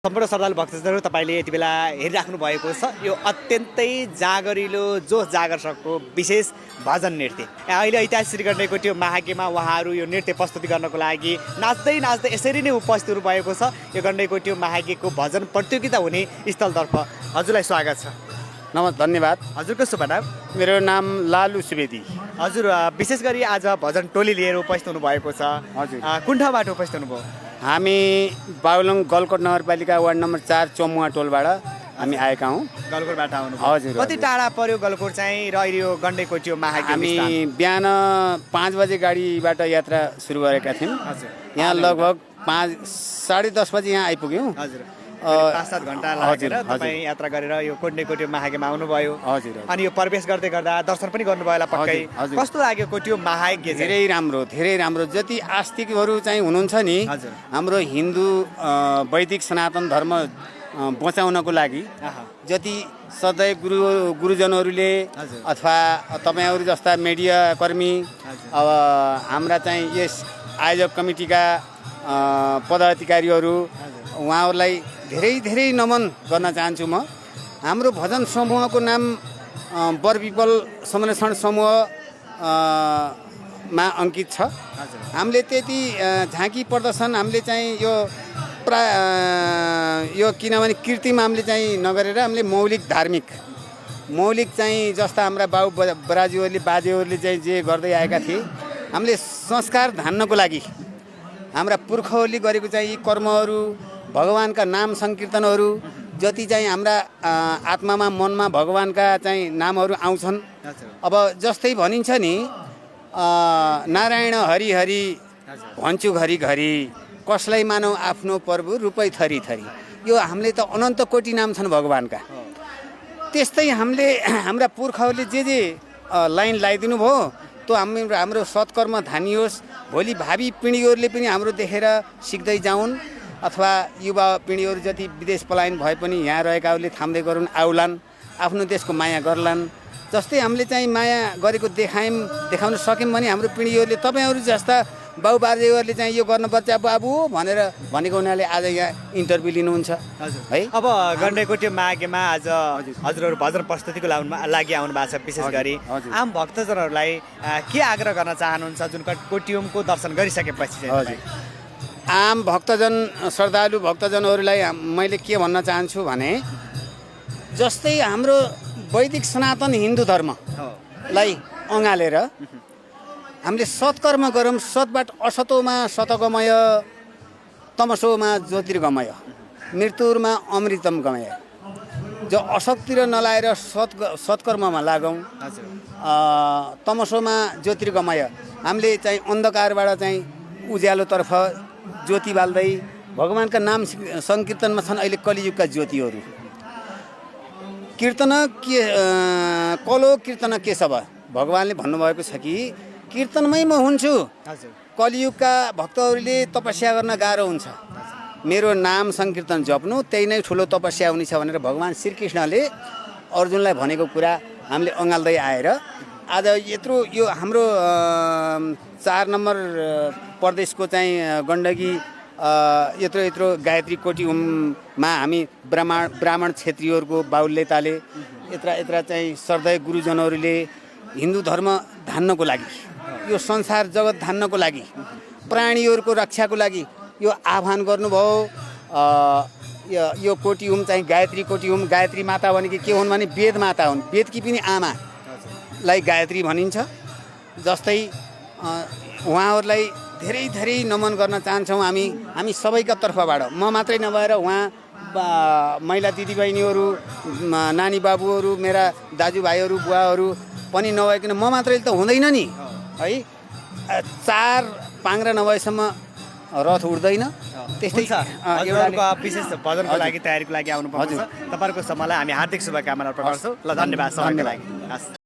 सम्पूर्ण श्रद्धालु भक्तजनहरू तपाईँले यति बेला हेरिराख्नु भएको छ यो अत्यन्तै जागरिलो जोस जागर्षको विशेष भजन नृत्य। अहिले ऐतिहासिक गण्डकीको त्यो महाकेमा उहाँहरू यो नृत्य प्रस्तुति गर्नको लागि नाच्दै नाच्दै यसरी नै उपस्थित हुनुभएको छ। यो गण्डकीको त्यो महाकेको भजन प्रतियोगिता हुने स्थलतर्फ हजुरलाई स्वागत छ। धन्यवाद। हजुरको शुभ नाम? मेरो नाम लालु सुवेदी। हजुर विशेष गरी आज भजन टोली लिएर उपस्थित हुनुभएको छ। हजुर कुन ठाउँबाट उपस्थित हुनुभयो? हामी बागलुङ गलकोट नगरपालिका वार्ड नम्बर 4 चमुवा टोलबाट हामी आएका हौँ। गलकोटबाट आउनु? हजुर। कति टाढा पर्यो गलकोट चाहिँ र अहिले यो गण्डकीको त्यो महाकेमा? हामी बिहान 5 बजे गाडीबाट यात्रा सुरु गरेका थियौँ। हजुर। यहाँ लगभग 5-10:30 बजे यहाँ आइपुग्यौँ। हजुर। 5-7 घण्टा लागेर हजुर, तपाईँ यात्रा गरेर यो कोट्नेको त्यो महायज्ञमा आउनुभयो। हजुर। अनि यो प्रवेश गर्दै गर्दा दर्शन पनि गर्नुभयो होला पक्कै? हजुर। कस्तो लाग्यो त्यो महायज्ञ? धेरै राम्रो। जति आस्तिकहरू चाहिँ हुनुहुन्छ नि, हजुर, हाम्रो हिन्दू वैदिक सनातन धर्म बचाउनको लागि जति सधैँ गुरुजनहरूले अथवा तपाईँहरू जस्ता मिडिया कर्मी, अब हाम्रा चाहिँ यस आयोजक कमिटीका पदाधिकारीहरू, उहाँहरूलाई धेरै नमन गर्न चाहन्छु म। हाम्रो भजन समूहको नाम बरपिपल संरक्षण समूह मा अंकित छ। हामीले त्यति झाँकी प्रदर्शन हामीले चाहिँ यो किनभने कृत्रिम हामीले चाहिँ नगरेर हामीले मौलिक चाहिँ जस्ता हाम्रा बाजेहरूले चाहिँ जे गर्दै आएका थिए, हामीले संस्कार धान्नको लागि हाम्रा पुर्खाहरूले गरेको चाहिँ यी कर्महरू, भगवानका नाम संकीर्तनहरू जति चाहिँ हाम्रा आत्मामा मनमा भगवानका चाहिँ नामहरू आउँछन्। अब जस्तै भनिन्छ नि, नारायण हरि हरि भन्छु घरि कसलाई मानौ आफ्नो प्रभु रूपै थरी। यो हामीले त अनन्त कोटि नाम छन् भगवानका। त्यस्तै हामीले हाम्रा पुर्खाहरूले जे लाइन लगाइदिनु भयो, त्यो हाम्रो सत्कर्म धानियोस्। भोलि भावी पिँढीहरूले पनि हाम्रो देखेर सिक्दै जाउन्, अथवा युवा पिँढीहरू जति विदेश पलायन भए पनि यहाँ रहेकाहरूले थाम्दै गरून्, आउलान्, आफ्नो देशको माया गर्लान्। जस्तै हामीले चाहिँ माया गरेको देखाउन सक्यौँ भने हाम्रो पिँढीहरूले तपाईँहरू जस्ता बाबुबाजेहरूले चाहिँ यो गर्नुपर्छ बाबु भनेर भनेको हुनाले आज यहाँ इन्टरभ्यू लिनुहुन्छ है। अब गण्डकीको त्यो महायज्ञमा आज हजुरहरू भजन प्रस्तुतिको लागि आउनु भएको छ। विशेष गरी आम भक्तजनहरूलाई के आग्रह गर्न चाहनुहुन्छ जुन कोटियुमको दर्शन गरिसकेपछि? हजुर, आम भक्तजन श्रद्धालु भक्तजनहरूलाई मैले के भन्न चाहन्छु भने, जस्तै हाम्रो वैदिक सनातन हिन्दू धर्मलाई अँगालेर हामीले सत्कर्म गरौँ। सतबाट असतोमा सतगमय, तमसोमा ज्योतिर्गमय, मृत्युमा अमृतम गमय। जो असततिर नलाएर सत्कर्ममा लागौँ। तमसोमा ज्योतिर्गमय, हामीले चाहिँ अन्धकारबाट चाहिँ उज्यालोतर्फ ज्योति बाल्दै भगवानका नाम संकीर्तनमा छन् अहिले कलियुगका ज्योतिहरू। कीर्तन के कलो कीर्तन केशव, भगवानले भन्नुभएको छ कि कीर्तनमै म हुन्छु। कलियुगका भक्तहरूले तपस्या गर्न गाह्रो हुन्छ, मेरो नाम संकीर्तन जप्नु त्यही नै ठुलो तपस्या हुनेछ भनेर भगवान श्रीकृष्णले अर्जुनलाई भनेको कुरा हामीले अँगाल्दै आएर आज यत्रो यो हाम्रो 4 नम्बर प्रदेशको चाहिँ गण्डकी यत्रो गायत्री कोटियुममा हामी ब्राह्मण क्षेत्रीहरूको बाहुल्यताले यत्र चाहिँ श्रद्धेय गुरुजनहरूले हिन्दू धर्म धान्नको लागि, यो संसार जगत धान्नको लागि, प्राणीहरूको रक्षाको लागि यो आह्वान गर्नुभयो। यो कोटियुम चाहिँ गायत्री कोटियुम, गायत्री माता भनेकी के हुन् भने वेद माता हुन्। वेदकी पनि आमालाई गायत्री भनिन्छ। जस्तै उहाँहरूलाई धेरै नमन गर्न चाहन्छौँ हामी सबैका तर्फबाट। म मात्रै नभएर उहाँ महिला दिदीबहिनीहरू, नानी बाबुहरू, मेरा दाजुभाइहरू, बुवाहरू पनि नभइकन म मात्रै त हुँदैन नि है। 4 पाङ्ग्रा नभएसम्म रथ उड्दैन। त्यस्तै विशेष भजनको लागि तयारीको लागि आउनु पर्छ। तपाईँहरूको समयलाई हामी हार्दिक शुभकामना अर्पण गर्छौँ। ल, धन्यवाद समयको लागि।